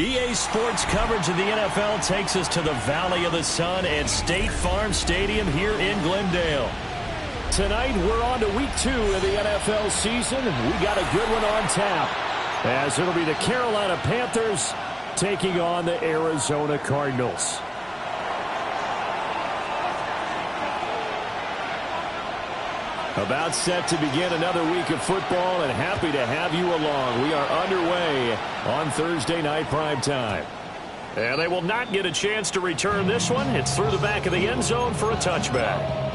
EA Sports coverage of the NFL takes us to the Valley of the Sun at State Farm Stadium here in Glendale. Tonight, we're on to week 2 of the NFL season. We got a good one on tap, as it'll be the Carolina Panthers taking on the Arizona Cardinals. About set to begin another week of football, and happy to have you along. We are underway on Thursday night primetime. And they will not get a chance to return this one. It's through the back of the end zone for a touchback.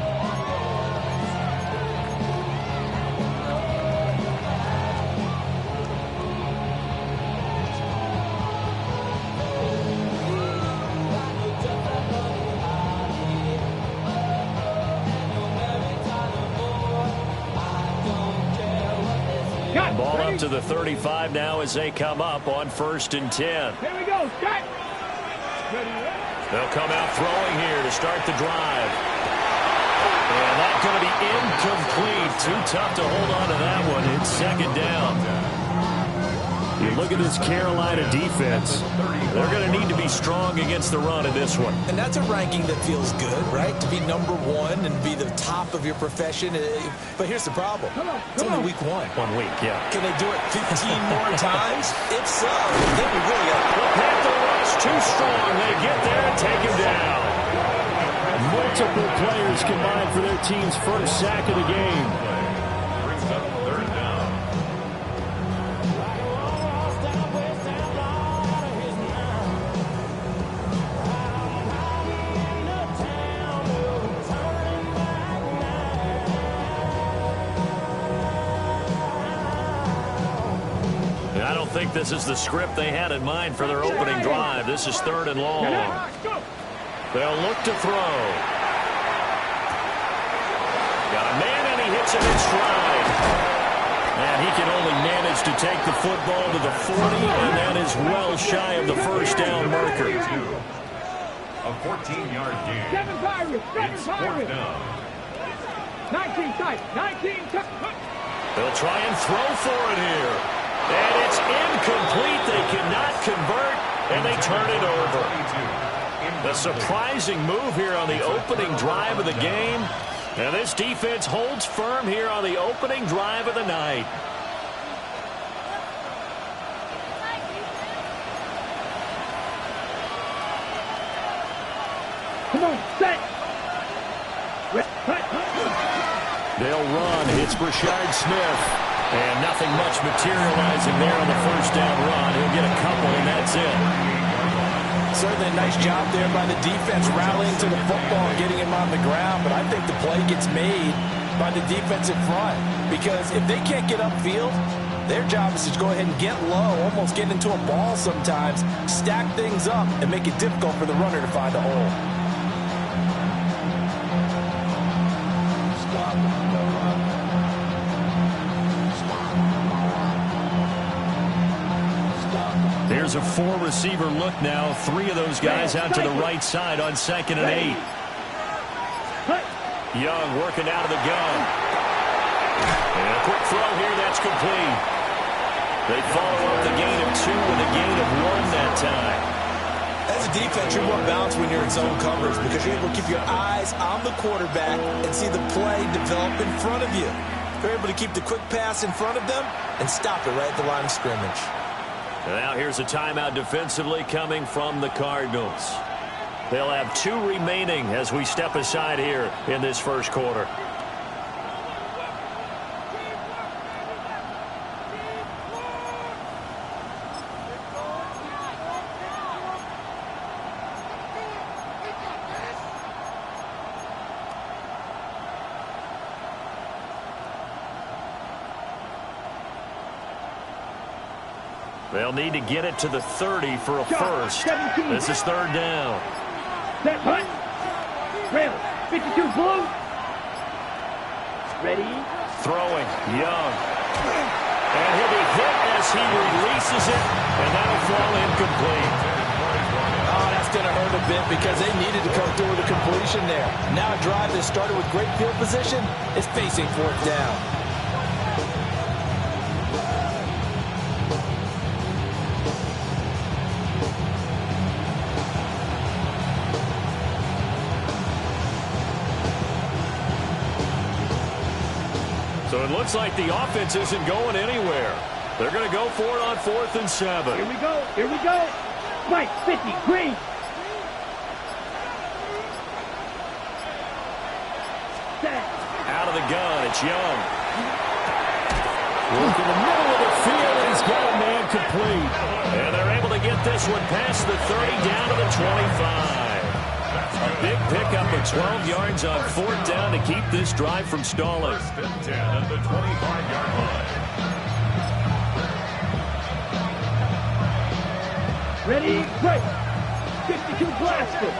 Ball up to the 35 now as they come up on 1st and 10. Here we go. Start. They'll come out throwing here to start the drive. And that's going to be incomplete. Too tough to hold on to that one. It's 2nd down. You look at this Carolina defense. They're going to need to be strong against the run in this one. And that's a ranking that feels good, right? To be #1 and be the top of your profession. But here's the problem. It's only week 1. 1 week, yeah. Can they do it 15 more times? If so, then we really got the Panther rush too strong. They get there and take him down. Multiple players combined for their team's first sack of the game. I don't think this is the script they had in mind for their opening drive. This is 3rd and long. They'll look to throw. Got a man, and he hits him in stride. And he can only manage to take the football to the 40, and that is well shy of the first down marker. A 14-yard gain. 7 Pirates. 7 Pirates. 19 tight. 19 tight. They'll try and throw for it here. And it's incomplete. They cannot convert, and they turn it over. A surprising move here on the opening drive of the game. And this defense holds firm here on the opening drive of the night. Come on, set. They'll run. It's Brashard Smith. And nothing much materializing there on the first down run. He'll get a couple, and that's it. Certainly a nice job there by the defense rallying to the football and getting him on the ground. But I think the play gets made by the defensive front. Because if they can't get upfield, their job is to go ahead and get low, almost get into a ball sometimes, stack things up, and make it difficult for the runner to find a hole. There's a 4-receiver look now. 3 of those guys out to the right side on 2nd and 8. Young working out of the gun. And a quick throw here. That's complete. They follow up the gain of 2 with a gain of 1 that time. As a defense, you're more balanced when you're in zone coverage because you're able to keep your eyes on the quarterback and see the play develop in front of you. You're able to keep the quick pass in front of them and stop it right at the line of scrimmage. Now here's a timeout defensively coming from the Cardinals. They'll have 2 remaining as we step aside here in this first quarter. They'll need to get it to the 30 for a first. This is 3rd down. Set, hunt. Trail. 52 blue. Ready. Throwing. Young. And he'll be hit as he releases it, and that'll fall incomplete. Oh, that's going to hurt a bit because they needed to come through with a completion there. Now a drive that started with great field position is facing 4th down. it looks like the offense isn't going anywhere. They're going to go for it on 4th and 7. Here we go. Here we go. Mike, 50, green. Set. Out of the gun, it's Young. Look in the middle of the field, and he's got a man complete. And they're able to get this one past the 30, down to the 25. A big pickup of 12 yards on 4th down to keep this drive from stalling. 1st and 10 at the 25-yard line. Ready, break. 52 blaster.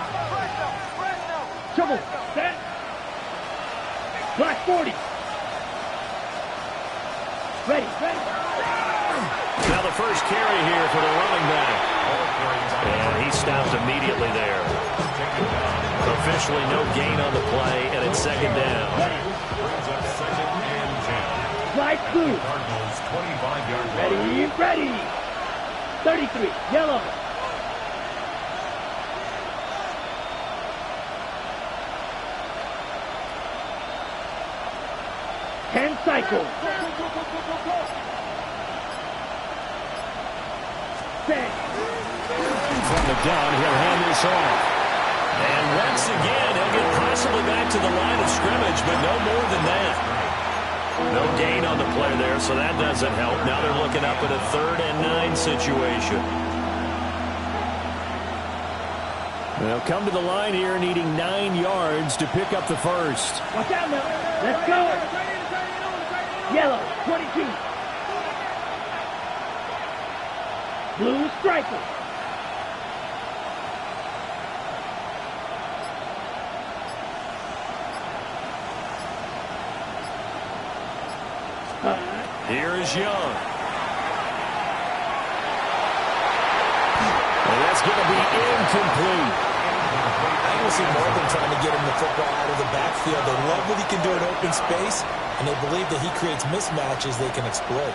Trouble, set. Black 40. Ready. Now the first carry here for the running back. And he stopped immediately there. Officially no gain on the play, and it's 2nd down. Brings up 2nd and 10. Fly through. Cardinals 25-yard line. Ready. 33, yellow. Ten cycles. Set. From the gun, he'll hand this off. And once again, he'll get possibly back to the line of scrimmage, but no more than that. No gain on the play there, so that doesn't help. Now they're looking up at a 3rd and 9 situation. They'll come to the line here needing 9 yards to pick up the first. Watch out now. Let's go. Yellow, 22. Blue striker. Here is Young. And that's going to be incomplete. I don't see more than trying to get him the football out of the backfield. They love what he can do in open space, and they believe that he creates mismatches they can exploit.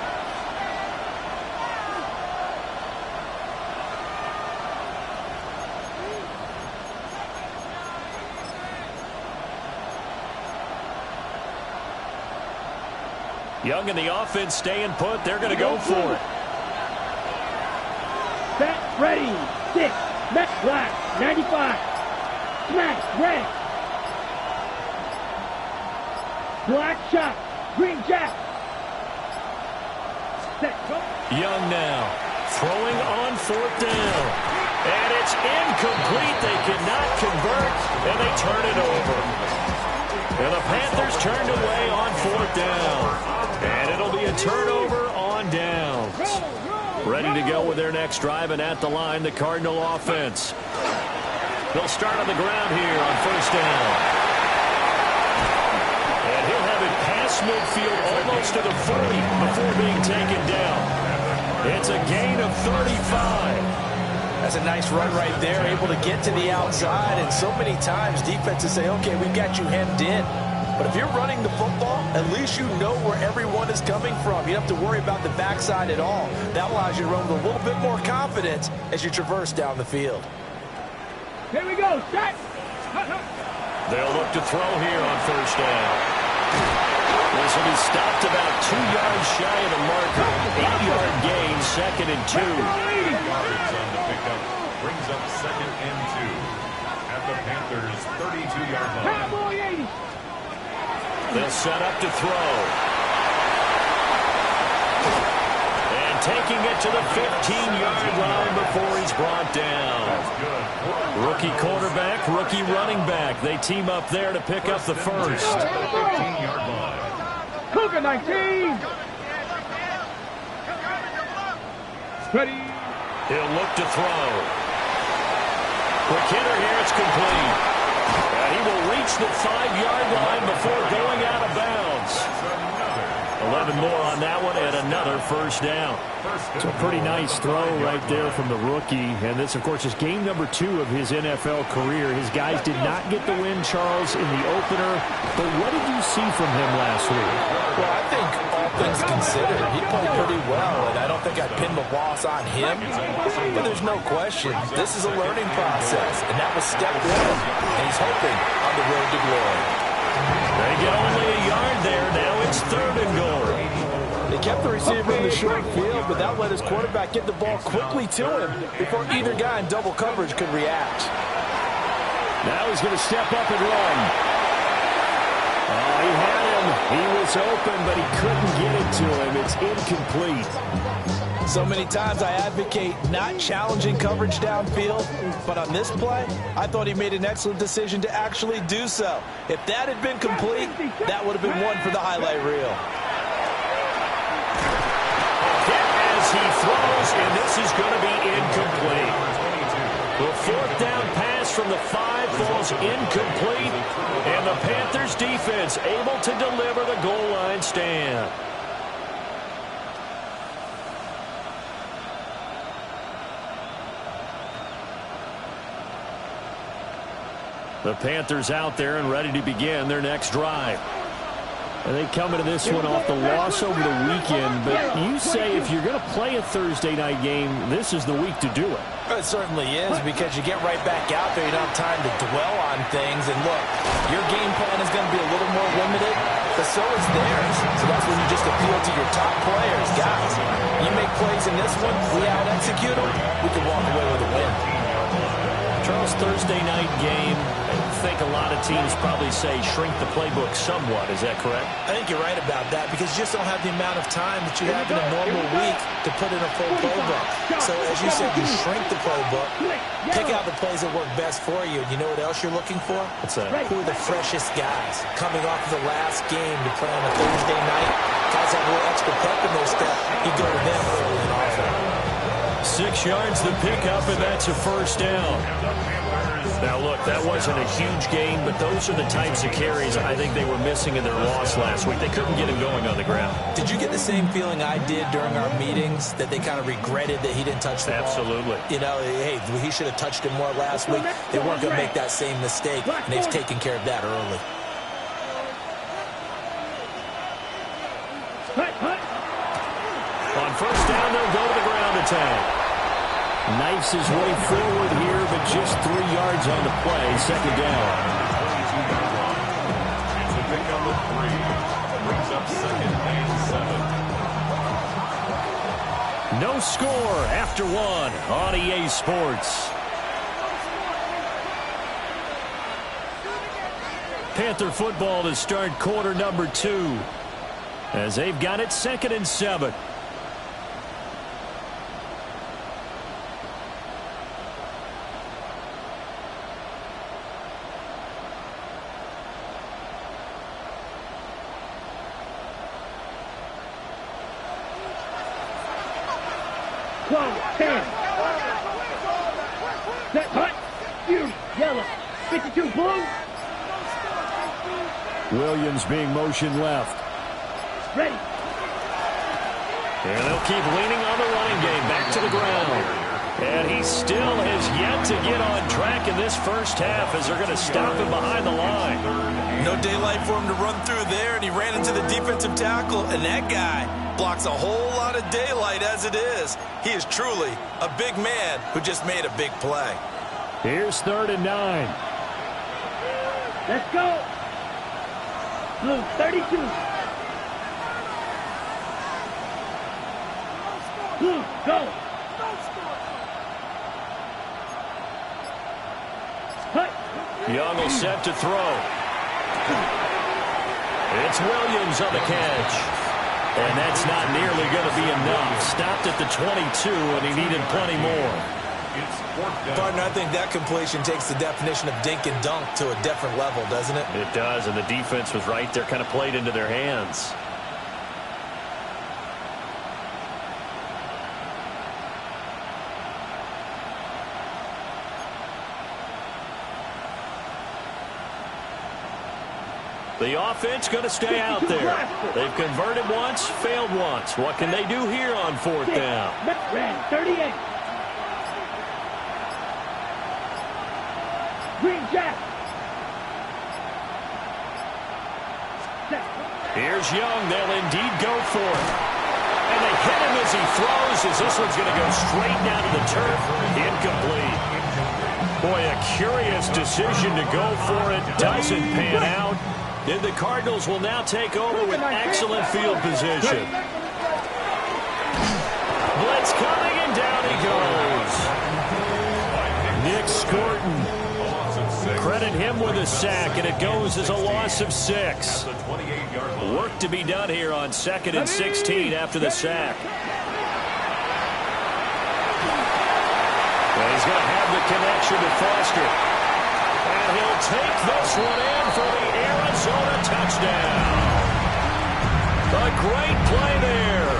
Young and the offense staying put. They're going to go for it. Set, ready, 6, net black, 95, smash, red. Black shot, green jack. Set, go. Young now, throwing on 4th down. And it's incomplete. They cannot convert, and they turn it over. And the Panthers turned away on 4th down. And it'll be a turnover on downs. Ready to go with their next drive, and at the line, the Cardinal offense. They'll start on the ground here on 1st down. And he'll have it past midfield almost to the 40 before being taken down. It's a gain of 35. That's a nice run right there, able to get to the outside. And so many times defenses say, okay, we've got you hemmed in. But if you're running the football, at least you know where everyone is coming from. You don't have to worry about the backside at all. That allows you to run with a little bit more confidence as you traverse down the field. Here we go, set. They'll look to throw here on 1st down. This will be stopped about 2 yards shy of the marker. 8-yard gain, 2nd and 2. Yards on the pickup. Brings up 2nd and 2. At the Panthers' 32-yard line. Cowboy 80. They'll set up to throw. And taking it to the 15-yard line before he's brought down. Rookie quarterback, rookie running back. They team up there to pick up the first. 15-yard line. Cougar 19. Ready. He'll look to throw. Quick hitter here, it's complete. And he will reach the 5-yard line before going out of bounds. 11 more on that one, and another first down. It's a pretty nice throw right there from the rookie. And this, of course, is game number 2 of his NFL career. His guys did not get the win, Charles, in the opener. But what did you see from him last week? Well, I think all things considered, he played pretty well, and I don't think I'd pin the loss on him. But there's no question, this is a learning process, and that was step 1. And he's hoping on the road to glory. They get only a yard there. Now it's 3rd and goal. kept the receiver in the short field, but that let his quarterback get the ball quickly to him before either guy in double coverage could react. Now he's going to step up and run. Oh, he had him. He was open, but he couldn't get it to him. It's incomplete. So many times I advocate not challenging coverage downfield, but on this play, I thought he made an excellent decision to actually do so. If that had been complete, that would have been one for the highlight reel. As he throws, and this is going to be incomplete. The fourth down pass from the 5 falls incomplete, and the Panthers defense able to deliver the goal line stand. The Panthers out there and ready to begin their next drive. And they come into this one off the loss over the weekend. But you say if you're going to play a Thursday night game, this is the week to do it. It certainly is, because you get right back out there. You don't have time to dwell on things. And look, your game plan is going to be a little more limited, but so is theirs. So that's when you just appeal to your top players. Guys, you make plays in this one, we out-execute them, we can walk away with a win. Charles, Thursday night game, I think a lot of teams probably say shrink the playbook somewhat. Is that correct? I think you're right about that, because you just don't have the amount of time that you have in a normal week to put in a full playbook. So as you said, you shrink the playbook, pick out the plays that work best for you. You know what else you're looking for? What's that? Who are the freshest guys coming off of the last game to play on a Thursday night? Guys have a little extra pep in their step. You go to them early and often. 6 yards the pickup, and that's a first down. Now, look, that wasn't a huge gain, but those are the types of carries I think they were missing in their loss last week. They couldn't get him going on the ground. Did you get the same feeling I did during our meetings, that they kind of regretted that he didn't touch the ball? Absolutely. You know, hey, he should have touched it more last week. They weren't going to make that same mistake, and they've taken care of that early. On first down, they'll go to the ground attack. Knifes his way forward here, but just 3 yards on the play. Second down. It's a pickup of 3. Brings up second and 7. No score after 1 on EA Sports. Panther football to start quarter number 2, as they've got it second and 7. Set, hut, you, yellow, 52 blue. Williams being motioned left. Ready. And they'll keep leaning on the running game. Back to the ground. And he still has yet to get on track in this first half, as they're going to stop him behind the line. No daylight for him to run through there, and he ran into the defensive tackle, and that guy blocks a whole lot of daylight as it is. He is truly a big man who just made a big play. Here's 3rd and 9. Let's go. Blue 32. Blue, go. Hut. Young will set to throw. It's Williams on the catch. And that's not nearly going to be enough. Stopped at the 22, and he needed plenty more. Partner, I think that completion takes the definition of dink and dunk to a different level, doesn't it? It does, and the defense was right there, kind of played into their hands. The offense going to stay out there. They've converted once, failed once. What can they do here on 4th down? Red 38. Green Jack. Here's Young. They'll indeed go for it. And they hit him as he throws, as this one's going to go straight down to the turf. Incomplete. Boy, a curious decision to go for it. Doesn't pan out. And the Cardinals will now take over with excellent field position. Nick Scorton. Credit him with a sack, and it goes as a loss of 6. Work to be done here on 2nd and 16 after the sack. Well, he's going to have the connection to Foster. And he'll take this one in for the Arizona touchdown. A great play there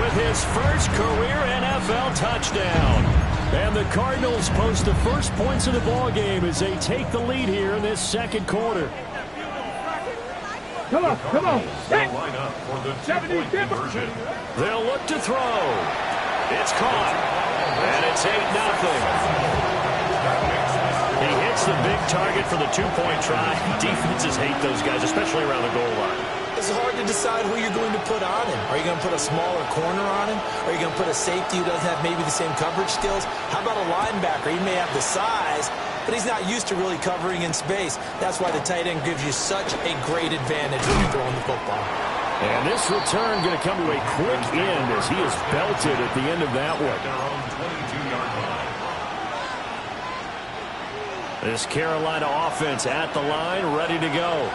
with his first career NFL touchdown. And the Cardinals post the first points of the ball game as they take the lead here in this second quarter. Come on, come on. Hey. Line up for the 2-point conversion. They'll look to throw. It's caught. And it's 8-0. He hits the big target for the 2-point try. Defenses hate those guys, especially around the goal line. It's hard to decide who you're going to put on him. Are you going to put a smaller corner on him? Are you going to put a safety who doesn't have maybe the same coverage skills? How about a linebacker? He may have the size, but he's not used to really covering in space. That's why the tight end gives you such a great advantage when you're throwing the football. And this return going to come to a quick end as he is belted at the end of that one. This Carolina offense at the line, ready to go.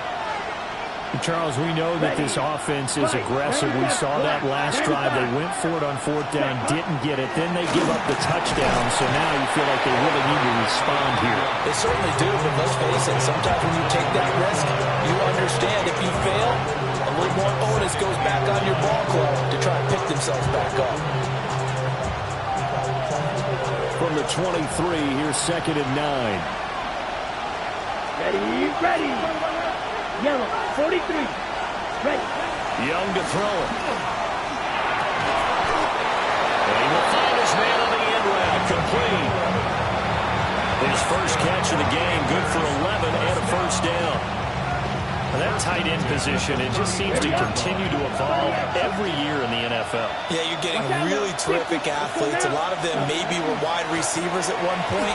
Charles, we know that this offense is aggressive. We saw that last drive. They went for it on 4th down, didn't get it. Then they give up the touchdown, so now you feel like they really need to respond here. They certainly do, but let's face it, sometimes when you take that risk, you understand if you fail, a little more onus goes back on your ball club to try and pick themselves back up. From the 23, here's 2nd and 9. Ready, ready. Yellow, 43. Ready. Young to throw it. And he will find his man on the end route. Complete. His first catch of the game, good for 11 and a first down. And that tight end position, it just seems to continue to evolve every year in the NFL. Yeah, you're getting really terrific athletes. A lot of them maybe were wide receivers at one point.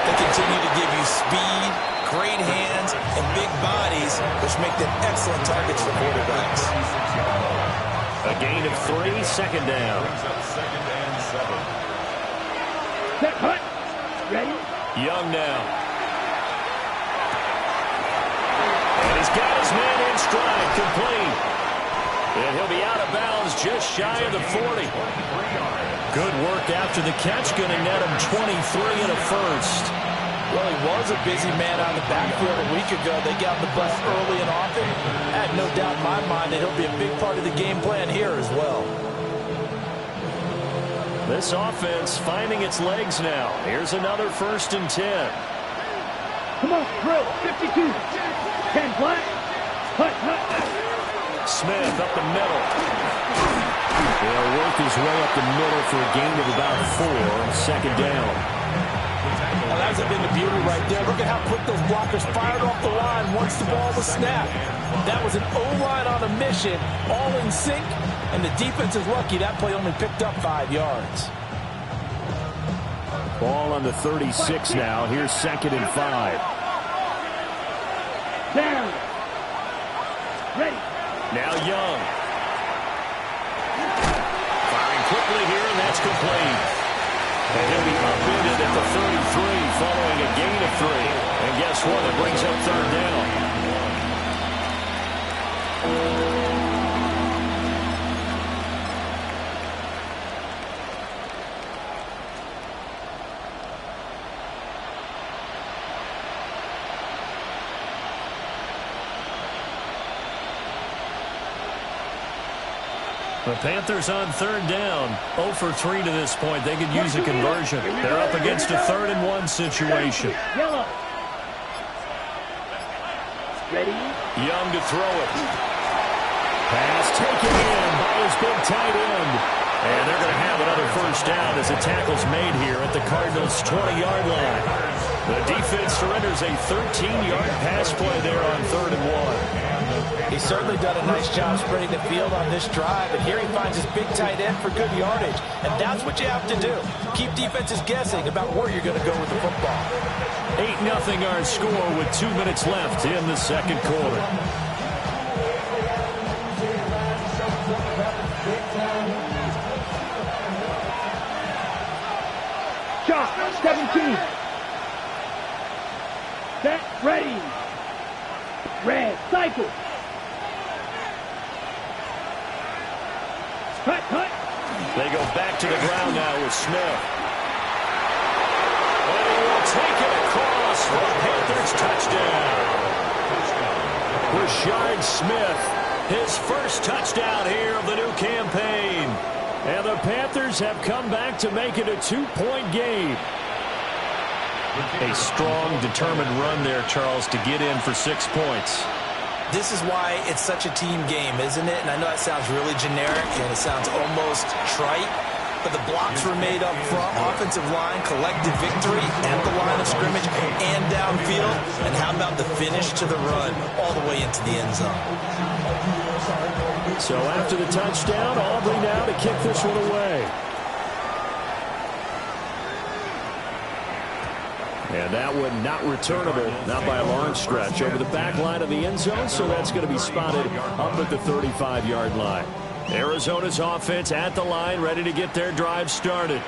They continue to give you speed, great hands, and big bodies, which make them excellent targets for quarterbacks. A gain of 3, 2nd down. Set, hut. Ready. Young now. And he's got his man in stride, complete. And he'll be out of bounds just shy of the 40. Good work after the catch, going to net him 23 and a first. Well, he was a busy man on the backfield a week ago. They got the bus early and often. I had no doubt in my mind that he'll be a big part of the game plan here as well. This offense finding its legs now. Here's another 1st and 10. Come on, drill. 52. 10 black. Hut, hut. Smith up the middle. He'll work his way up the middle for a gain of about 4, 2nd down. Well, that's been the beauty right there. Look at how quick those blockers fired off the line once the ball was snapped. That was an O-line on a mission, all in sync, and the defense is lucky that play only picked up 5 yards. Ball on the 36 now. Here's 2nd and 5. Down. Ready. Now Young. Firing quickly here, and that's complete. And he'll be upended at the 33 following a gain of 3. And guess what? It brings up 3rd down. The Panthers on 3rd down. 0 for 3 to this point. They could use a conversion. They're up against a 3rd and 1 situation. Yellow. Ready. Young to throw it. Pass taken in by his big tight end. And they're going to have another first down as the tackle's made here at the Cardinals' 20-yard line. The defense surrenders a 13-yard pass play there on 3rd and 1. He's certainly done a nice job spreading the field on this drive, and here he finds his big tight end for good yardage. And that's what you have to do. Keep defenses guessing about where you're going to go with the football. 8-0 our score with 2 minutes left in the second quarter. Shot. 17. Ready. Red, cycle. Cut, cut. They go back to the ground now with Smith. And he will take it across for a Panthers touchdown. Rashard Smith, his first touchdown here of the new campaign. And the Panthers have come back to make it a 2-point game. A strong, determined run there, Charles, to get in for 6 points. This is why it's such a team game, isn't it? And I know that sounds really generic and it sounds almost trite, but the blocks were made up front, offensive line, collected victory at the line of scrimmage and downfield. And how about the finish to the run all the way into the end zone? So after the touchdown, Aubrey now to kick this one away. And that one not returnable, not by a long stretch, over the back line of the end zone, so that's going to be spotted up at the 35-yard line. Arizona's offense at the line, ready to get their drive started.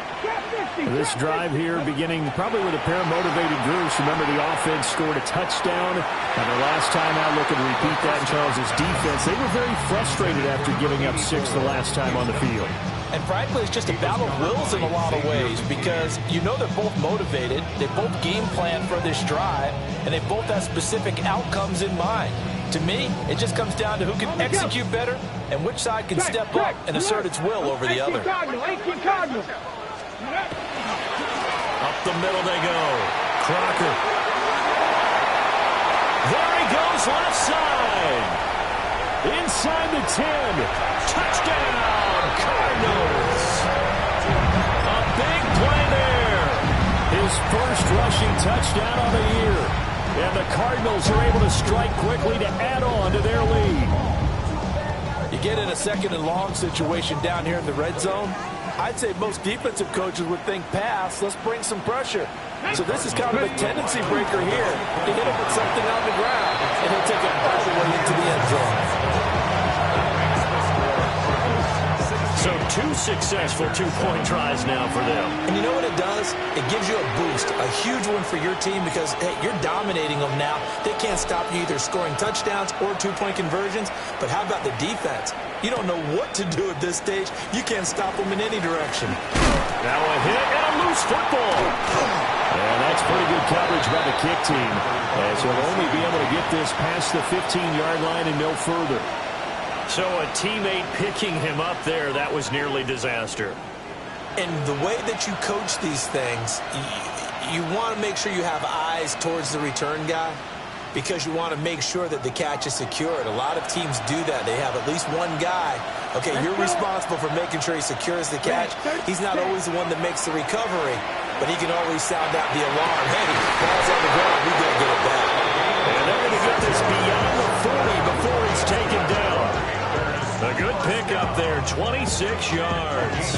This drive here beginning probably with a pair of motivated groups. Remember, the offense scored a touchdown, and their last time out, looking to repeat that in Charles's defense. They were very frustrated after giving up 6 the last time on the field. And frankly, it's just a battle of wills in a lot of ways because you know they're both motivated, they both game plan for this drive, and they both have specific outcomes in mind. To me, it just comes down to who can execute better and which side can step up and assert its will over the other. Up the middle they go. Crocker. There he goes, left side. Inside the 10. Touchdown, Cardinals. A big play there. His first rushing touchdown on the year. And the Cardinals are able to strike quickly to add on to their lead. You get in a second and long situation down here in the red zone. I'd say most defensive coaches would think pass. Let's bring some pressure. So this is kind of a tendency breaker here to hit him with something on the ground. And he'll take it all the way into the end zone. So 2 successful 2-point tries now for them. And you know what it does? It gives you a boost, a huge one for your team because, hey, you're dominating them now. They can't stop you either scoring touchdowns or 2-point conversions. But how about the defense? You don't know what to do at this stage. You can't stop them in any direction. Now a hit and a loose football. And that's pretty good coverage by the kick team, as he'll only be able to get this past the 15-yard line and no further. So a teammate picking him up there, that was nearly disaster. And the way that you coach these things, you want to make sure you have eyes towards the return guy because you want to make sure that the catch is secured. A lot of teams do that. They have at least one guy. Okay, you're responsible for making sure he secures the catch. He's not always the one that makes the recovery, but he can always sound out the alarm. Hey, ball's on the ground. We got to get it back. And they're going to get this beyond the 40 before it's taken down. A good pickup there, 26 yards.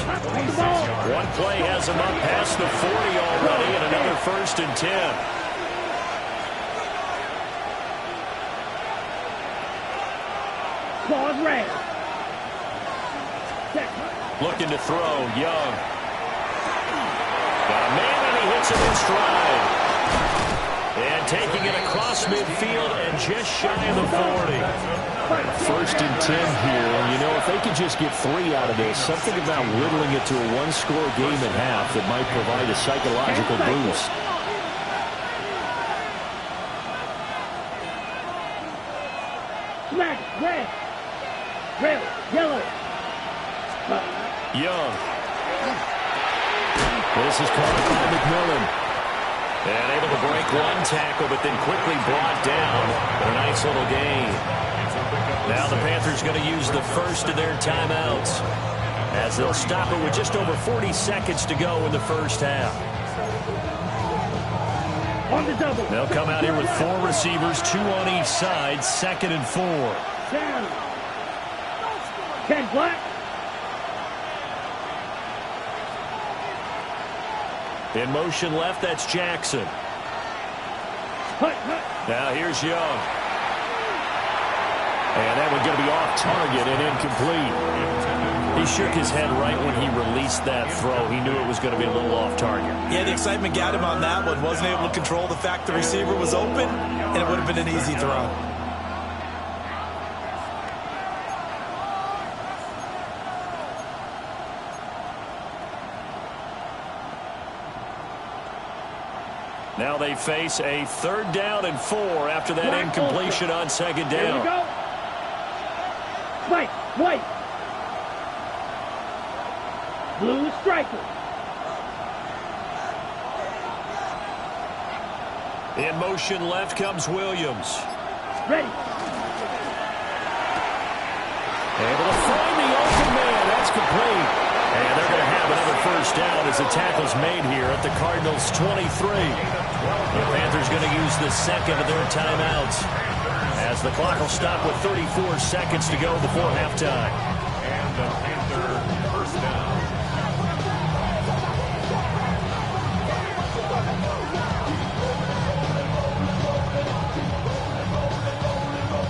One play has him up past the 40 already, and another 1st and 10. Claws red. Looking to throw, Young. Got a man, and he hits him in stride. And taking it across midfield and just shy of the 40. 1st and 10 here, and you know, if they could just get 3 out of this, something about whittling it to a 1-score game at half that might provide a psychological boost. Smack, red. Red, yellow. Young. This is caught by McMillan. And able to break one tackle, but then quickly brought down. But a nice little gain. Now the Panthers going to use the first of their timeouts as they'll stop it with just over 40 seconds to go in the first half. On the double. They'll come out here with 4 receivers, 2 on each side, 2nd and 4. Down. Ken Black. In motion left, that's Jackson. Now here's Young. And that one's going to be off target and incomplete. He shook his head right when he released that throw. He knew it was going to be a little off target. Yeah, the excitement got him on that one. Wasn't able to control the fact the receiver was open, and it would have been an easy throw. Now they face a 3rd down and 4 after that incompletion on 2nd down. Here we go. White, white. Blue striker. In motion left comes Williams. Ready. Able to find the open man. That's complete. And they're going to have another 1st down as the tackle's made here at the Cardinals' 23. The Panthers going to use the 2nd of their timeouts as the clock will stop with 34 seconds to go before halftime. And the Panther 1st down.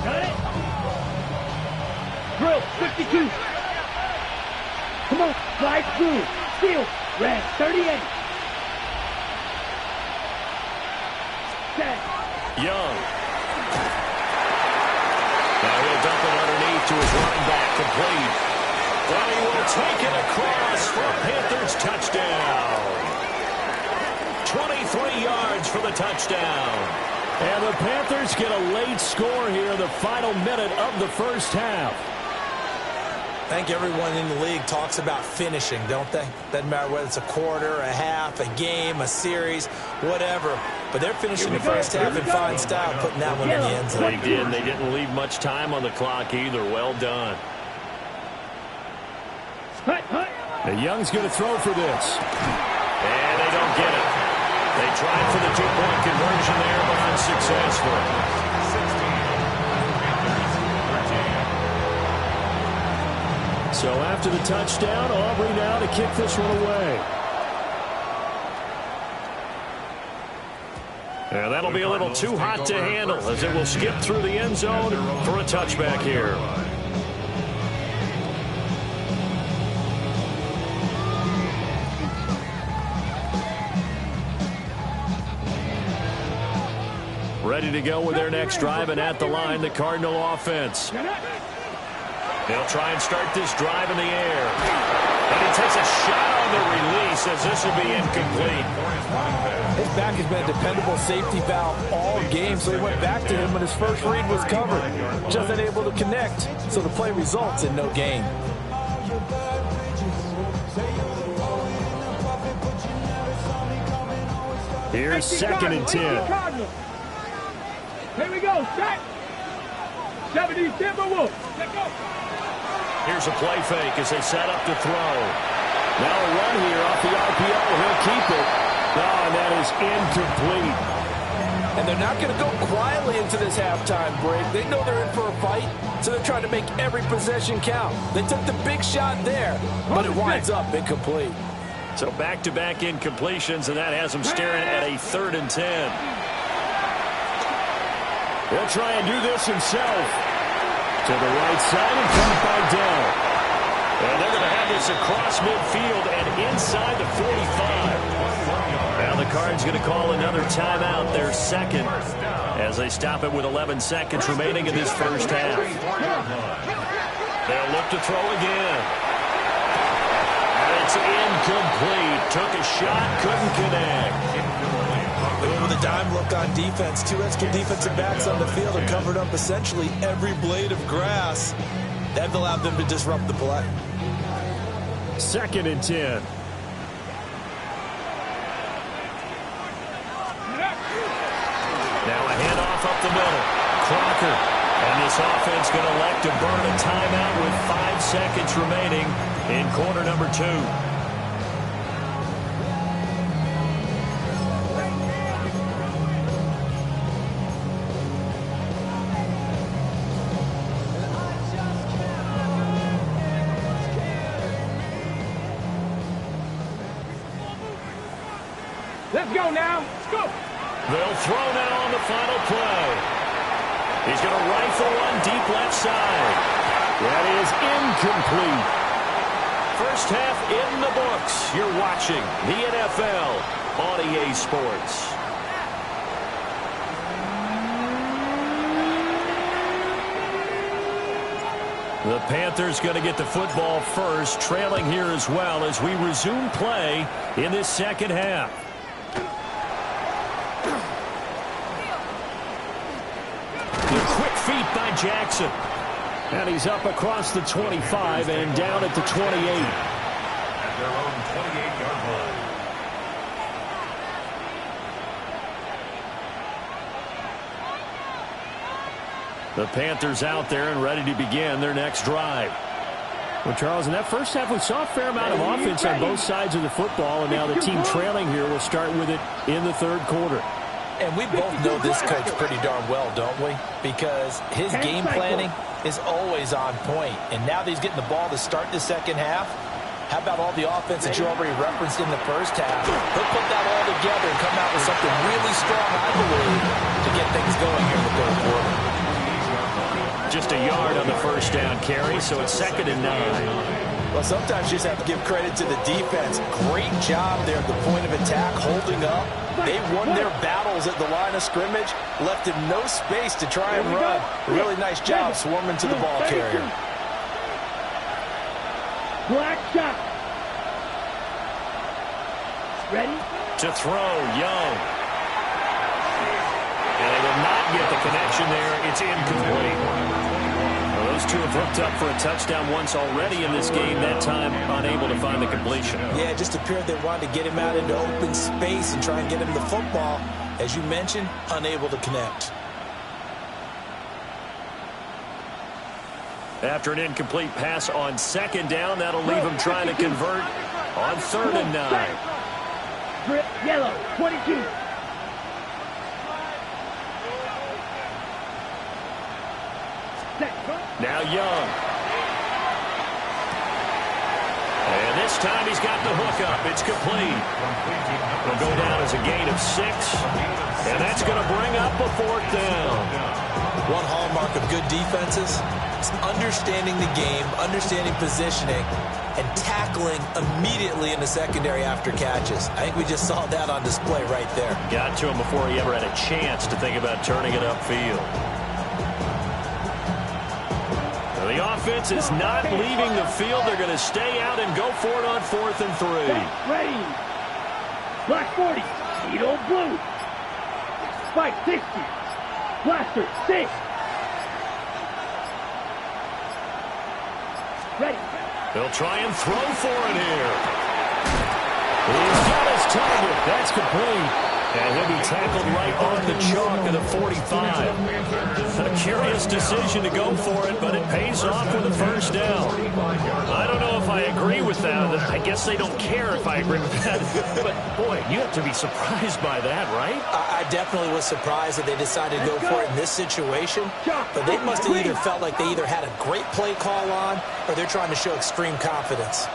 Got it. Drill, 52. Come on, slide through. Steal. Red, 38. Set. Young. Now he'll dump it underneath to his running back, complete. Well, he will take it across for a Panthers touchdown. 23 yards for the touchdown. And the Panthers get a late score here in the final minute of the 1st half. I think everyone in the league talks about finishing, don't they? Doesn't matter whether it's a quarter, a half, a game, a series, whatever. But they're finishing the 1st half in fine style, putting that one in the end zone. They did. They didn't leave much time on the clock either. Well done. The Young's going to throw for this. And they don't get it. They tried for the 2-point conversion there, but unsuccessful. 16, 13. So after the touchdown, Aubrey now to kick this one away. And that'll be a little too hot to handle as it will skip through the end zone for a touchback here. Ready to go with their next drive, and at the line, the Cardinal offense. They'll try and start this drive in the air. And he takes a shot on the release as this will be incomplete. His back has been a dependable safety valve all game, so he went back to him when his first read was covered. Just unable to connect, so the play results in no gain. Here's 2nd and 10. Here we go, set. 70 Timberwolves. Let's go. Here's a play fake as they set up to throw. Now a run here off the RPO. He'll keep it. Oh, and that is incomplete. And they're not going to go quietly into this halftime break. They know they're in for a fight, so they're trying to make every possession count. They took the big shot there, but it winds up incomplete. So back-to-back incompletions, and that has them staring at a 3rd and 10. He'll try and do this himself. To the right side in front by Dell. And they're going to have this across midfield and inside the 45. Now the Cards going to call another timeout, their 2nd, as they stop it with 11 seconds remaining in this 1st half. They'll look to throw again. And it's incomplete. Took a shot, couldn't connect. With a dime look on defense, 2 extra defensive backs on the field have covered up essentially every blade of grass. That allowed them to disrupt the play. 2nd and 10. Now a handoff up the middle. Crocker. And this offense going to elect to burn a timeout with 5 seconds remaining in quarter number 2. Let's go now. Let's go. They'll throw now on the final play. He's going to rifle one deep left side. That is incomplete. First half in the books. You're watching the NFL on EA Sports. The Panthers going to get the football first, trailing here as well as we resume play in this second half. The quick feet by Jackson. And he's up across the 25 and down at the 28. At their own 28-yard line. The Panthers out there and ready to begin their next drive. Well, Charles, in that first half, we saw a fair amount of offense on both sides of the football, and now the team trailing here will start with it in the third quarter. And we both know this coach pretty darn well, don't we? Because his game planning is always on point. And now that he's getting the ball to start the second half, how about all the offense that you already referenced in the first half? He'll put that all together and come out with something really strong, I believe, to get things going here in the third quarter. Just a yard on the first down carry, so it's 2nd and 9. Well, sometimes you just have to give credit to the defense. Great job there at the point of attack, holding up. They won their battles at the line of scrimmage, left him no space to try and run. Really nice job swarming to the ball carrier. Black shot. Ready? To throw, Young. And they will not get the connection there. It's incomplete. Well, those two have hooked up for a touchdown once already in this game, that time unable to find the completion. Yeah, it just appeared they wanted to get him out into open space and try and get him the football. As you mentioned, unable to connect. After an incomplete pass on 2nd down, that'll leave him trying to convert on 3rd and 9. Grip yellow, 22. Now Young. And this time he's got the hook up. It's complete. Will go down as a gain of 6. And that's going to bring up a 4th down. One hallmark of good defenses is understanding the game, understanding positioning, and tackling immediately in the secondary after catches. I think we just saw that on display right there. Got to him before he ever had a chance to think about turning it upfield. The offense is not leaving the field. They're going to stay out and go for it on 4th and 3. Ready. Black 40. Cheeto blue. Spike 60. Blaster 6. Ready. They'll try and throw for it here. He's got his target. That's complete. And he'll be tackled right on the chalk of the 45. A curious decision to go for it, but it pays off with a first down. I don't know if I agree with that. I guess they don't care if I agree with that. But, boy, you have to be surprised by that, right? I definitely was surprised that they decided to go for it in this situation. But they must have either felt like they either had a great play call on or they're trying to show extreme confidence.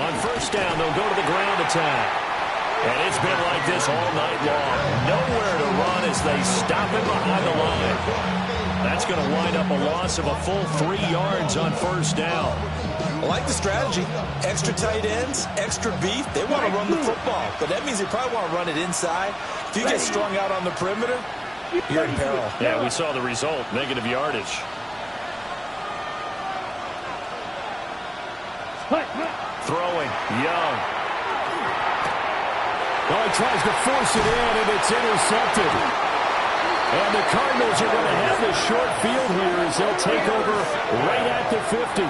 On first down, they'll go to the ground attack. And it's been like this all night long. Nowhere to run as they stop him behind the line. That's going to wind up a loss of a full 3 yards on first down. I like the strategy. Extra tight ends, extra beef. They want to run the football, but that means they probably want to run it inside. If you get strung out on the perimeter, you're in peril. Yeah, we saw the result, negative yardage. Throwing, Young. Well, he tries to force it in, and it's intercepted. And the Cardinals are going to have the short field here as they'll take over right at the 50.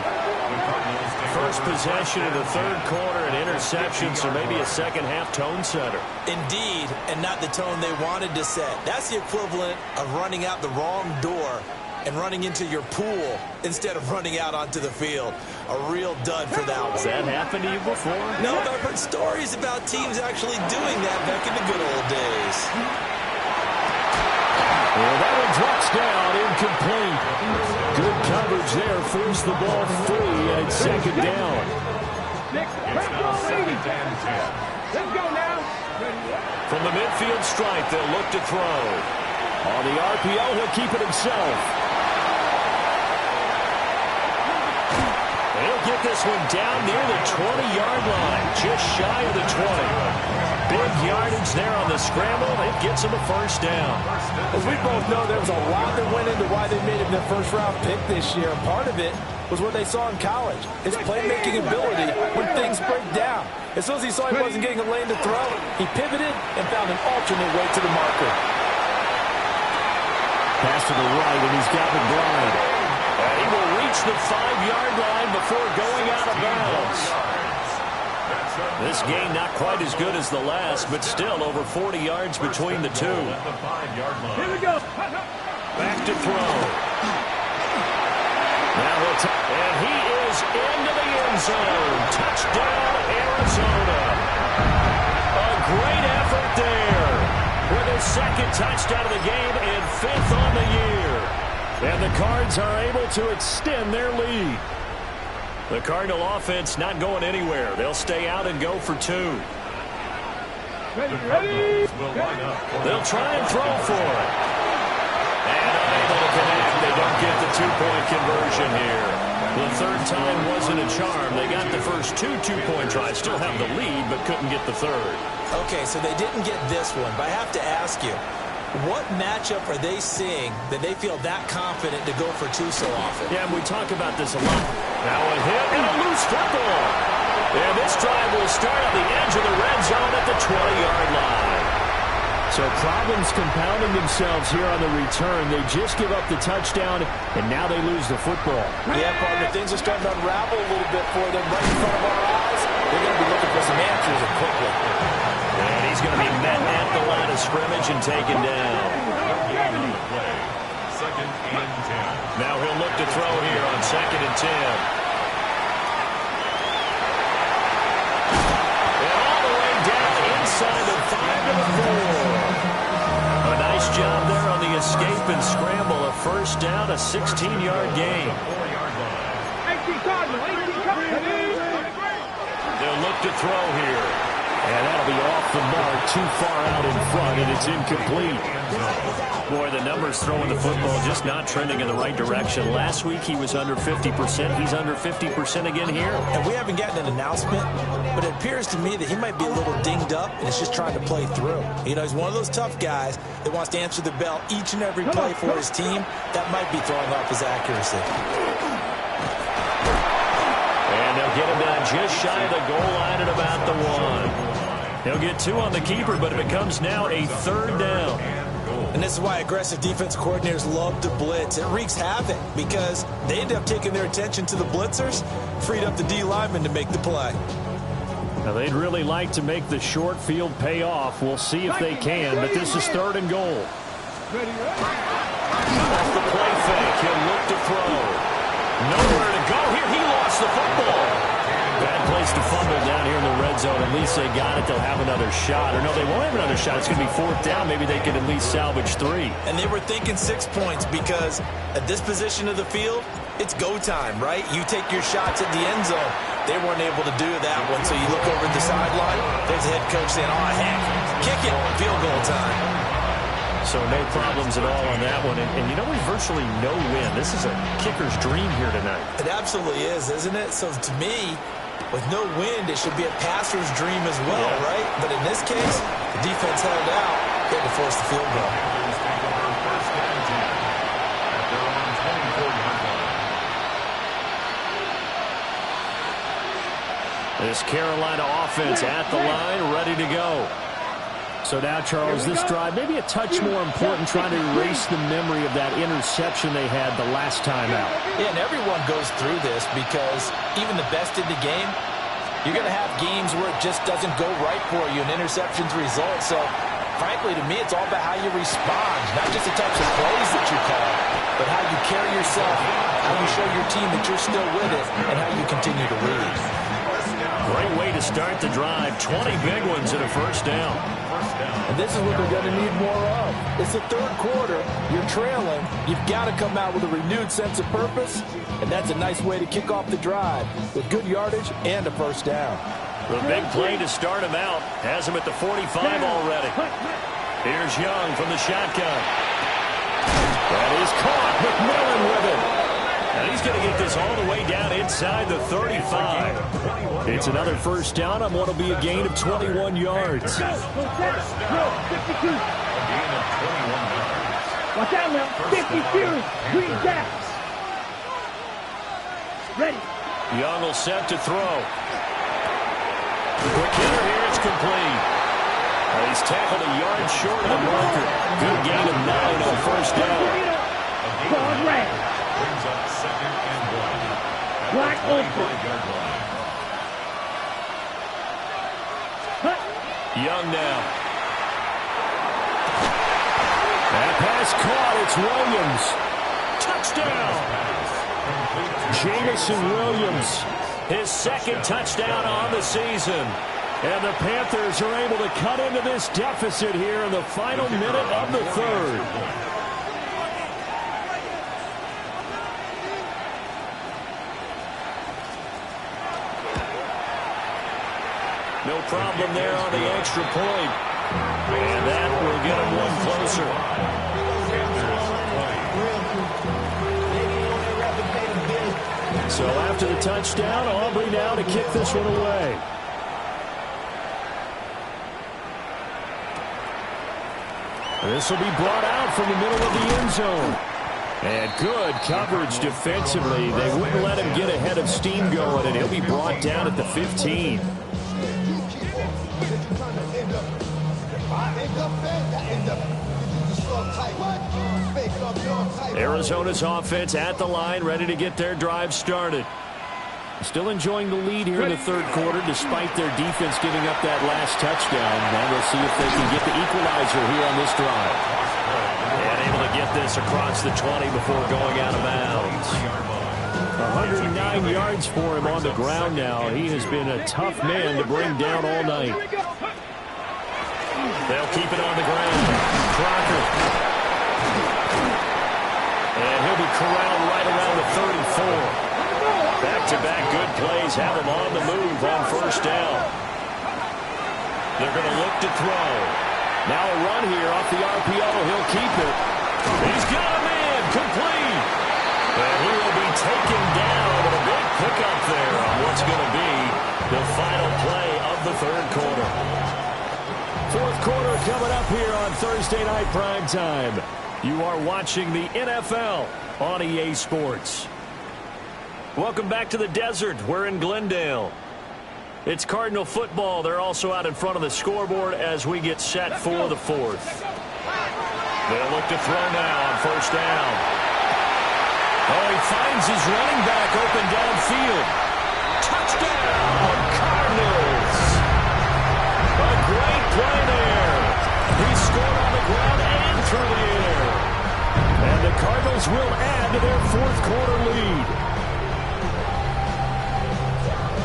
First possession of the third quarter, an interception, so maybe a second-half tone setter. Indeed, and not the tone they wanted to set. That's the equivalent of running out the wrong door and running into your pool instead of running out onto the field. A real dud for that one. Has that happened to you before? No, but I've heard stories about teams actually doing that back in the good old days. Well, that one drops down, incomplete. Good coverage there, forced the ball free, and it's second down. It's now 2nd and 10. Let's go now. From the midfield stripe, they'll look to throw. On the RPO, he'll keep it himself. He'll get this one down near the 20-yard line, just shy of the 20. Big yardage there on the scramble. It gets them a first down. As we both know, there was a lot that went into why they made him their first-round pick this year. Part of it was what they saw in college, his playmaking ability when things break down. As soon as he saw he wasn't getting a lane to throw, he pivoted and found an alternate way to the marker. Pass to the right, and he's got McBride. And he will reach the 5-yard line before going out of bounds. This game not quite as good as the last, but still over 40 yards between the two. Here we go. Back to throw. Now and he is into the end zone. Touchdown, Arizona. A great effort there with his second touchdown of the game and 5th on the year. And the Cards are able to extend their lead. The Cardinal offense not going anywhere. They'll stay out and go for 2. Ready? They'll try and throw for it. And unable to connect. They don't get the 2-point conversion here. The third time wasn't a charm. They got the first 2 two-point tries. Still have the lead, but couldn't get the third. Okay, so they didn't get this one, but I have to ask you, what matchup are they seeing that they feel that confident to go for 2 so often? Yeah, we talk about this a lot. Now a hit and a loose football. And this drive will start at the edge of the red zone at the 20-yard line. So problems compounding themselves here on the return. They just give up the touchdown, and now they lose the football. Yeah, partner, things are starting to unravel a little bit for them right in front of our eyes. They're going to be looking for some answers quickly. And he's going to be met at the line of scrimmage and taken down. Second and 10. Now he'll look to throw here on 2nd and 10. And all the way down inside the 5 to the 4. A nice job there on the escape and scramble. A first down, a 16-yard gain. 18 Cardinal, 18 Cardinal. They'll look to throw here. And that'll be off the mark, too far out in front, and it's incomplete. Boy, the numbers throwing the football just not trending in the right direction. Last week he was under 50%. He's under 50% again here. And we haven't gotten an announcement, but it appears to me that he might be a little dinged up and is just trying to play through. You know, he's one of those tough guys that wants to answer the bell each and every play for his team. That might be throwing off his accuracy. And they'll get him down just shy of the goal line at about the 1. He'll get 2 on the keeper, but it becomes now a 3rd down. And this is why aggressive defense coordinators love to blitz. It wreaks havoc because they end up taking their attention to the blitzers, freed up the D lineman to make the play. Now, they'd really like to make the short field pay off. We'll see if they can, but this is 3rd and goal. Off the play fake, he'll look to throw. Nowhere to go here. He lost the football. Bad place to fumble down here in the red zone. At least they got it. They'll have another shot. Or no, they won't have another shot. It's going to be 4th down. Maybe they could at least salvage 3. And they were thinking 6 points because at this position of the field, it's go time, right? You take your shots at the end zone. They weren't able to do that one. So you look over at the sideline. There's the head coach saying, oh, heck, kick it. Field goal time. So no problems at all on that one. And you know, there's virtually no win. This is a kicker's dream here tonight. It absolutely is, isn't it? So to me, with no wind, it should be a passer's dream as well, right? But in this case, the defense held out. They had to force the field goal. This Carolina offense at the line, ready to go. So now, Charles, this drive maybe a touch more important, trying to erase the memory of that interception they had the last time out. Yeah, and everyone goes through this because even the best in the game, you're going to have games where it just doesn't go right for you, and interceptions result. So, frankly, to me, it's all about how you respond, not just the types of plays that you call, but how you carry yourself, how you show your team that you're still with it, and how you continue to lead. Great way to start the drive. 20 big ones and a first down. And this is what they're going to need more of. It's the 3rd quarter. You're trailing. You've got to come out with a renewed sense of purpose, and that's a nice way to kick off the drive with good yardage and a first down. The big play to start him out. Has him at the 45 already. Here's Young from the shotgun. That is caught. McMillan with it. And he's going to get this all the way down inside the 35. It's another first down on what will be a gain of 21 yards. Go, 52. A gain of 21 yards. Watch out now. 52. Green jacks. Ready. Young will set to throw. Quick hitter here. It's complete. He's tackled a yard short of the marker. Good gain of 9 on first down. Ball red. Brings up 2nd and 1. Black open. 25-yard line. Hut. Young now. That pass caught. It's Williams. Touchdown. Jamison Williams. His second touchdown on the season. And the Panthers are able to cut into this deficit here in the final minute of the third. No problem there on the extra point. And that will get him one closer. So after the touchdown, Aubrey now to kick this one away. This will be brought out from the middle of the end zone. And good coverage defensively. They wouldn't let him get ahead of steam going, and he'll be brought down at the 15. Arizona's offense at the line, ready to get their drive started. Still enjoying the lead here in the third quarter, despite their defense giving up that last touchdown. Now we'll see if they can get the equalizer here on this drive. And able to get this across the 20 before going out of bounds. 109 yards for him on the ground now. He has been a tough man to bring down all night. They'll keep it on the ground. Crocker. And he'll be corralled right around the 34. Back-to-back good plays have him on the move on first down. They're going to look to throw. Now a run here off the RPO. He'll keep it. He's got a man. Complete. And he will be taken down with a big pickup there on what's going to be the final play of the third quarter. Fourth quarter coming up here on Thursday Night Primetime. You are watching the NFL on EA Sports. Welcome back to the desert. We're in Glendale. It's Cardinal football. They're also out in front of the scoreboard as we get set for the fourth. They'll look to throw now on first down. Oh, he finds his running back open downfield. Touchdown, Cardinals. A great play there. He scored on the ground and through the air. And the Cardinals will add to their fourth quarter lead.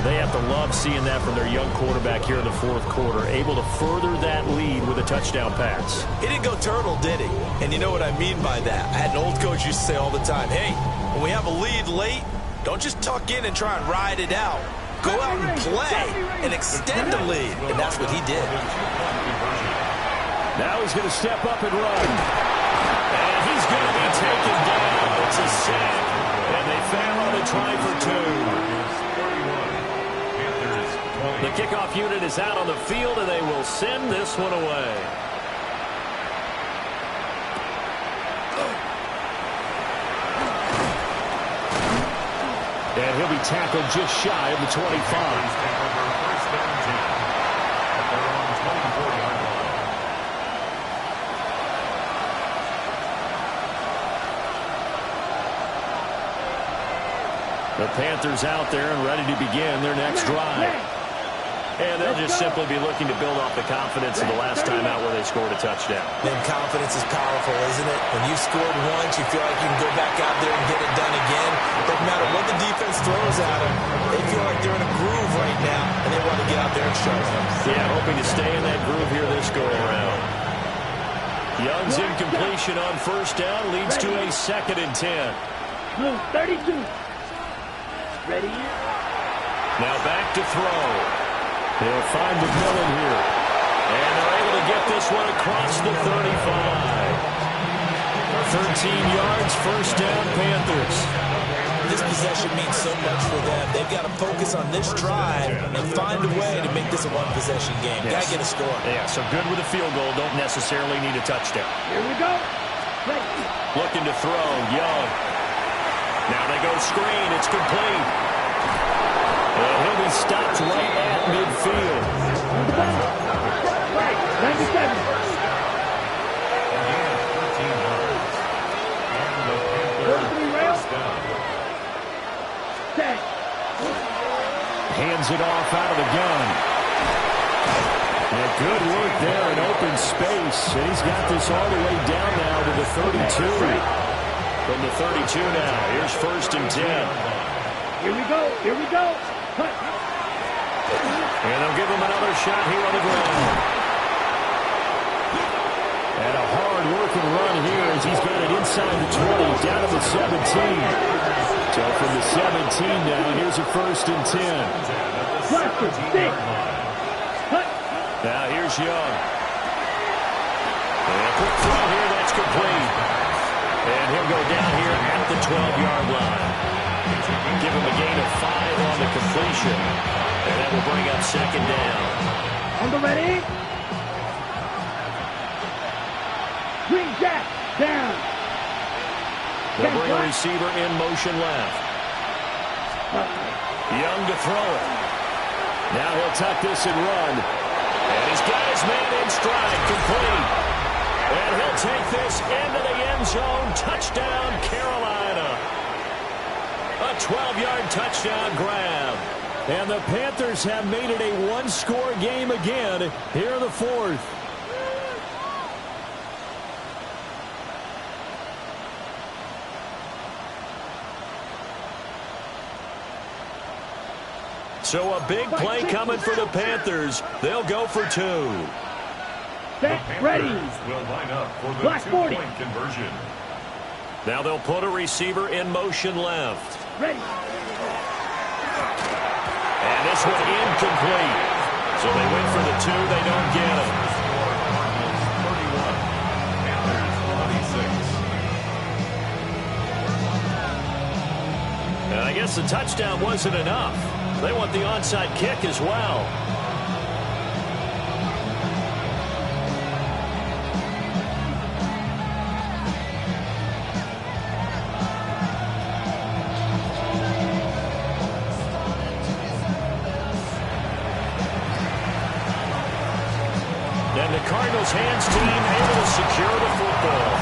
They have to love seeing that from their young quarterback here in the fourth quarter, able to further that lead with a touchdown pass. He didn't go turtle, did he? And you know what I mean by that. I had an old coach used to say all the time, hey, when we have a lead late, don't just tuck in and try and ride it out. Go out and play and extend the lead. And that's what he did. Now he's going to step up and run. And he's going to be taken down. It's a sack. And they fail on the try for two. The kickoff unit is out on the field, and they will send this one away. And he'll be tackled just shy of the 25. The Panthers out there and ready to begin their next drive. And they'll just simply be looking to build off the confidence of the last time out where they scored a touchdown. And confidence is powerful, isn't it? When you've scored once, you feel like you can go back out there and get it done again. Doesn't matter what the defense throws at them. They feel like they're in a groove right now, and they want to get out there and show them. Yeah, hoping to stay in that groove here this go-around. Young's incompletion on first down leads to a 2nd and 10. Blue 32. Ready? Now back to throw. They'll find McMillan here. And they're able to get this one across the 35. 13 yards, first down, Panthers. this possession means so much for them. They've got to focus on this drive and find a way to make this a one-possession game. Yes. Got to get a score. Yeah, so good with a field goal. Don't necessarily need a touchdown. Here we go. Play. Looking to throw. Young. Now they go screen. It's complete. And he'll be stopped right at midfield. Right. 97. Hands it off out of the gun. And good work there in open space. And he's got this all the way down now to the 32. From the 32 now. Here's 1st and 10. Here we go. Here we go. Cut. And they'll give him another shot here on the ground. And a hard-working run here as he's got it inside the 20, down to the 17. So from the 17 now, here's a 1st and 10. Cluster. 6. Cut. Now here's Young. And a quick throw here, that's complete. And he'll go down here at the 12-yard line. Give him a gain of 5 on the completion. And that will bring up 2nd down. On the ready. Green Jack. Down. They'll bring a receiver in motion left. Young to throw it. Now he'll tuck this and run. And he's got his man in stride, complete. And he'll take this into the end zone. Touchdown, Carolina. A 12-yard touchdown grab. And the Panthers have made it a one-score game again here in the 4th. So a big play coming for the Panthers. They'll go for 2. Set. Ready. Will line up for the Black 40. 2-point conversion. Now they'll put a receiver in motion left. Ready. And this one incomplete. So they went for the 2. They don't get it. 31. Panthers 26. And I guess the touchdown wasn't enough. They want the onside kick as well. And the Cardinals hands team able to secure the football.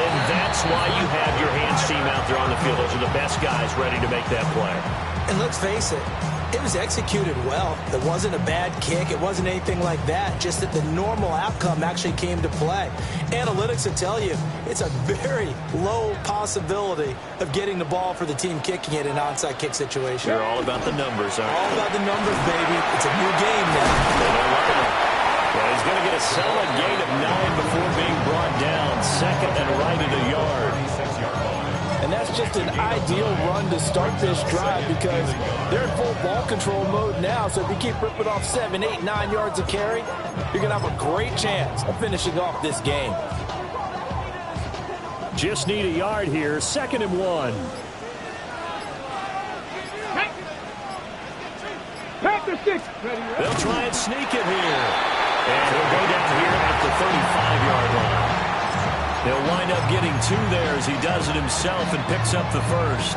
And that's why you have your hands team out there on the field. Those are the best guys ready to make that play. And let's face it, it was executed well. It wasn't a bad kick. It wasn't anything like that. Just that the normal outcome actually came to play. Analytics will tell you it's a very low possibility of getting the ball for the team kicking it in an onside kick situation. You're all about the numbers, aren't you? All about the numbers, baby. It's a new game now. Well, he's going to get a solid gain of 9 before being brought down. 2nd and right at a yard. And that's just an ideal run to start this drive because they're in full ball control mode now. So if you keep ripping off 7, 8, 9 yards of carry, you're going to have a great chance of finishing off this game. Just need a yard here. 2nd and 1. Panther 6. They'll try and sneak it here. And he'll go down here at the 35-yard line. He'll wind up getting 2 there as he does it himself and picks up the 1st.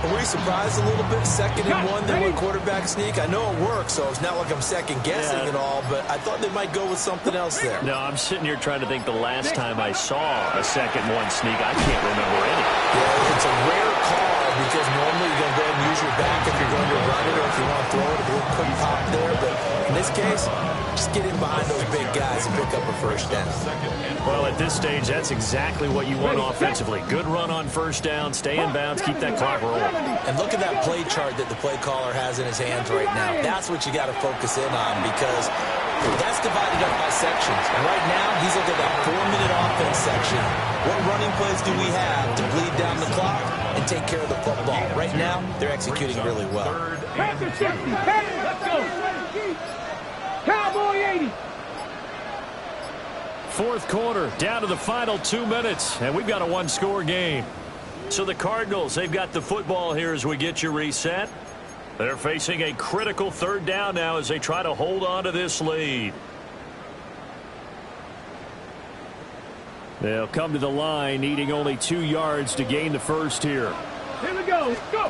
Were we surprised a little bit? 2nd and 1, they went quarterback sneak. I know it works, so it's not like I'm second-guessing at all, but I thought they might go with something else there. No, I'm sitting here trying to think the last time I saw a 2nd 1 sneak. I can't remember any. Yeah, it's a rare call because normally you're going to go ahead and use your back if you're going to run it or if you want to throw it, a little quick pop there. But in this case, just get in behind those big guys and pick up a 1st down. Well, at this stage, that's exactly what you want offensively. Good run on 1st down, stay in bounds, keep that clock rolling. And look at that play chart that the play caller has in his hands right now. That's what you got to focus in on because that's divided up by sections. And right now, he's looking at that 4-minute offense section. What running plays do we have to bleed down the clock and take care of the football? Right now, they're executing really well. Panther 60. Let's go. Cowboy 80. 4th quarter, down to the final 2 minutes, and we've got a one-score game. So the Cardinals, they've got the football here as we get you reset. They're facing a critical third down now as they try to hold on to this lead. They'll come to the line needing only 2 yards to gain the first here. Here we go. Go.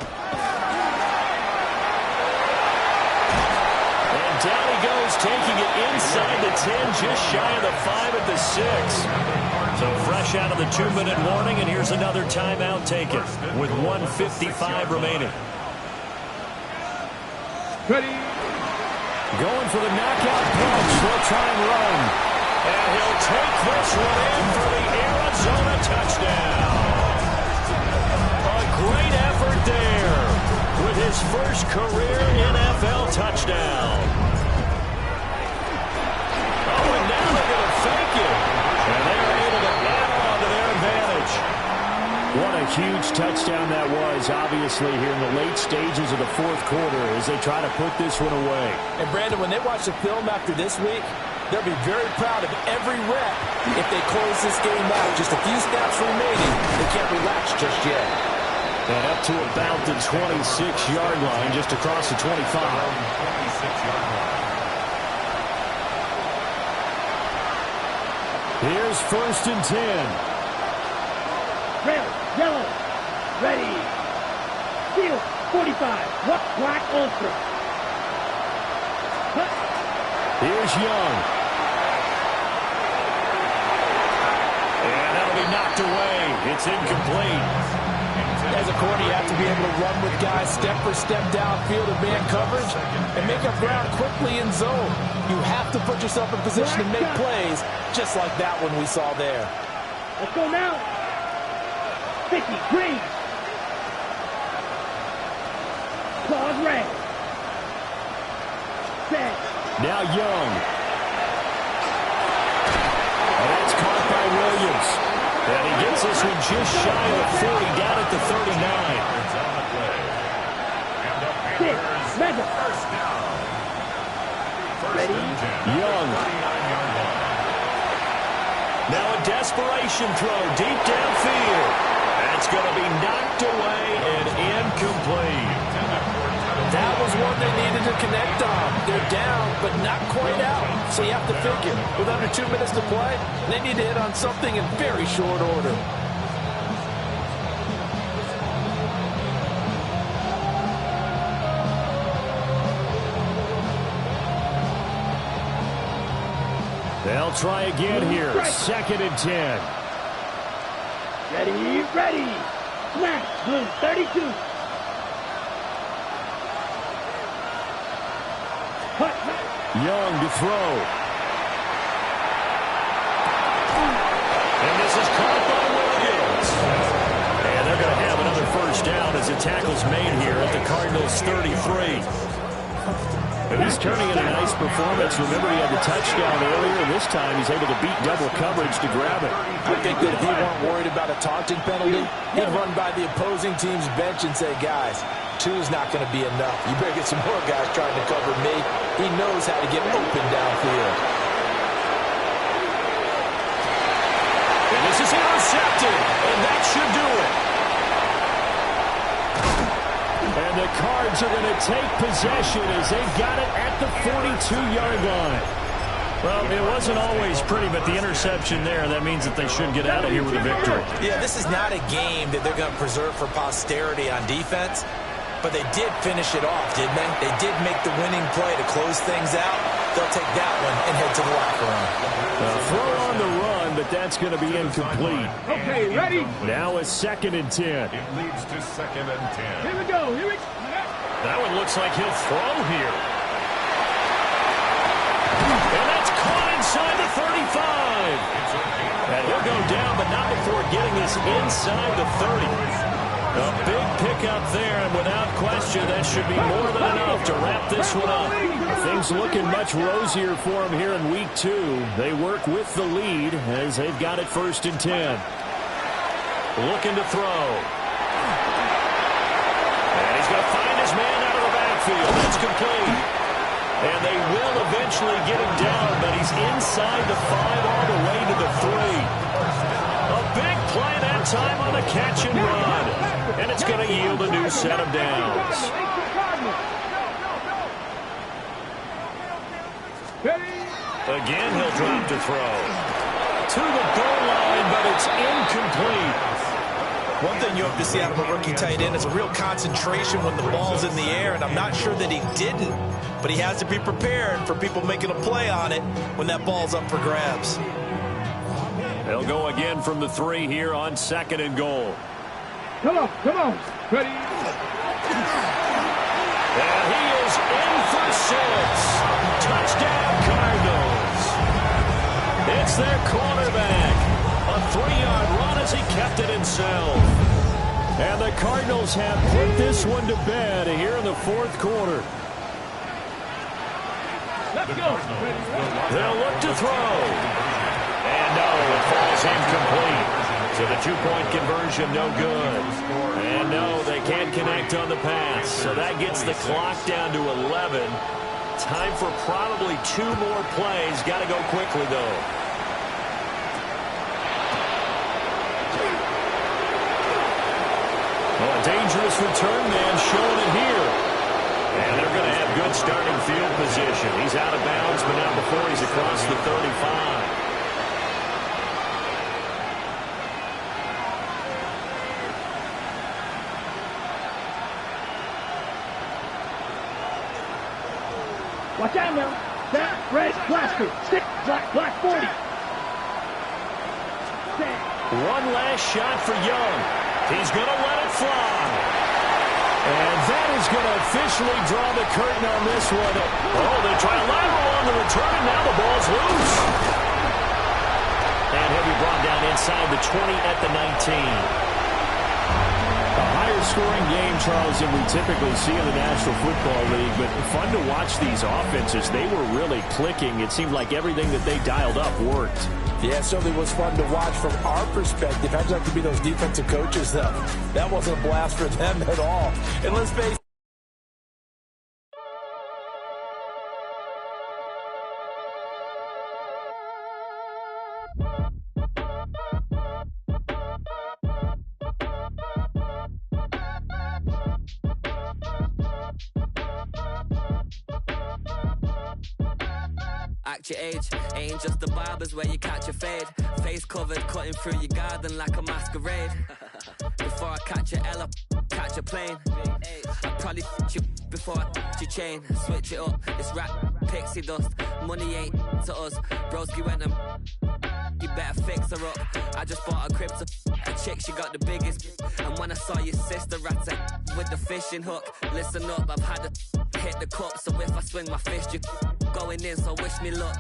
And down he goes, taking it inside the 10, just shy of the 5 at the 6. So fresh out of the 2-minute warning, and here's another timeout taken with 1:55 remaining. Ready. Going for the knockout punch. They'll try and run. And he'll take this one in for the Arizona touchdown. A great effort there with his first career NFL touchdown. Oh, and now they're going to fake it. And they're able to add on to their advantage. What a huge touchdown that was, obviously, here in the late stages of the fourth quarter as they try to put this one away. And, Brandon, when they watch the film after this week, they'll be very proud of every rep if they close this game out. Just a few snaps remaining. They can't relax just yet. And up to about the 26-yard line, just across the 25. 26-yard line. Here's 1st and 10. Red, yellow, ready. Field, 45. What? Black ultra. Cut. Here's Young. And that'll be knocked away. It's incomplete. As a corner, you have to be able to run with guys step for step downfield in man coverage and make up ground quickly in zone. You have to put yourself in position to make plays, just like that one we saw there. Let's go now. 50, green. Claws red. Set. Now Young. And that's caught by Williams. And he gets this one just shy of 40, down at the 39. Six, mega. First down. Ready. Young. Now a desperation throw deep downfield. That's going to be knocked away and incomplete. That was one they needed to connect on. They're down, but not quite out. So you have to figure, with under 2 minutes to play, they need to hit on something in very short order. They'll try again here. 2nd and 10. Ready, ready. Smash, blue, 32. Cut. Young to throw. And this is caught by Williams. And they're going to have another first down as the tackle's made here at the Cardinals' 33. And he's turning in a nice performance. Remember, he had the touchdown earlier. This time, he's able to beat double coverage to grab it. I think that if he weren't worried about a taunting penalty, he'd run by the opposing team's bench and say, guys, 2's not going to be enough. You better get some more guys trying to cover me. He knows how to get open downfield. And this is intercepted, and that should do it. And the Cards are going to take possession as they've got it at the 42-yard line. Well, it wasn't always pretty, but the interception there, that means that they should get out of here with a victory. Yeah, this is not a game that they're going to preserve for posterity on defense, but they did finish it off, didn't they? They did make the winning play to close things out. They'll take that one and head to the locker room. Throw on the run, but that's going to be incomplete. Okay, ready. Now a 2nd and 10. It leads to 2nd and 10. Here we go. Here we go. That one looks like he'll throw here. And that's caught inside the 35. And he'll go down, but not before getting this inside the 30. A big pickup there, and without question, that should be more than enough to wrap this one up. Things looking much rosier for them here in week 2. They work with the lead as they've got it 1st and 10. Looking to throw. And he's going to find his man out of the backfield. That's complete. And they will eventually get him down, but he's inside the 5 all the way to the 3. A big play that One time on the catch and run. And it's going to yield a new set of downs. Again, he'll drop to throw. To the goal line, but it's incomplete. One thing you hope to see out of a rookie tight end is a real concentration when the ball's in the air, and I'm not sure that he didn't, but he has to be prepared for people making a play on it when that ball's up for grabs. They'll go again from the 3 here on 2nd and goal. Come on. Ready? And he is in for 6. Touchdown, Cardinals. It's their quarterback. A 3-yard run as he kept it himself. And the Cardinals have put this one to bed here in the 4th quarter. Let's go. They'll look to throw. And no, it falls incomplete. So the 2-point conversion no good. And no, they can't connect on the pass. So that gets the clock down to 11. Time for probably 2 more plays. Got to go quickly, though. Well, a dangerous return man showing it here. And they're going to have good starting field position. He's out of bounds, but not before he's across the 35. Watch out now. That red blaster. Stick. Black 40. One last shot for Young. He's going to let it fly. And that is going to officially draw the curtain on this one. Oh, they try a lateral on the return, and now the ball's loose. And he'll be brought down inside the 20 at the 19. A higher scoring game, Charles, than we typically see in the National Football League, but fun to watch these offenses. They were really clicking. It seemed like everything that they dialed up worked. Yeah, it certainly was fun to watch from our perspective. How'd you like to be those defensive coaches, though? That wasn't a blast for them at all. And let's face it. Act your age, ain't just the barbers where you catch a fade. Face covered, cutting through your garden like a masquerade. Before I catch a L, catch a plane. I'd probably you before I your chain. Switch it up, it's rap, pixie dust. Money ain't to us. Broski went and you better fix her up. I just bought a crib to a chick, she got the biggest. And when I saw your sister rat with the fishing hook, listen up, I've had to hit the cup. So if I swing my fist, you going in, so wish me luck.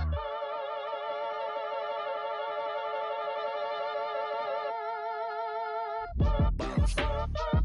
Bounce.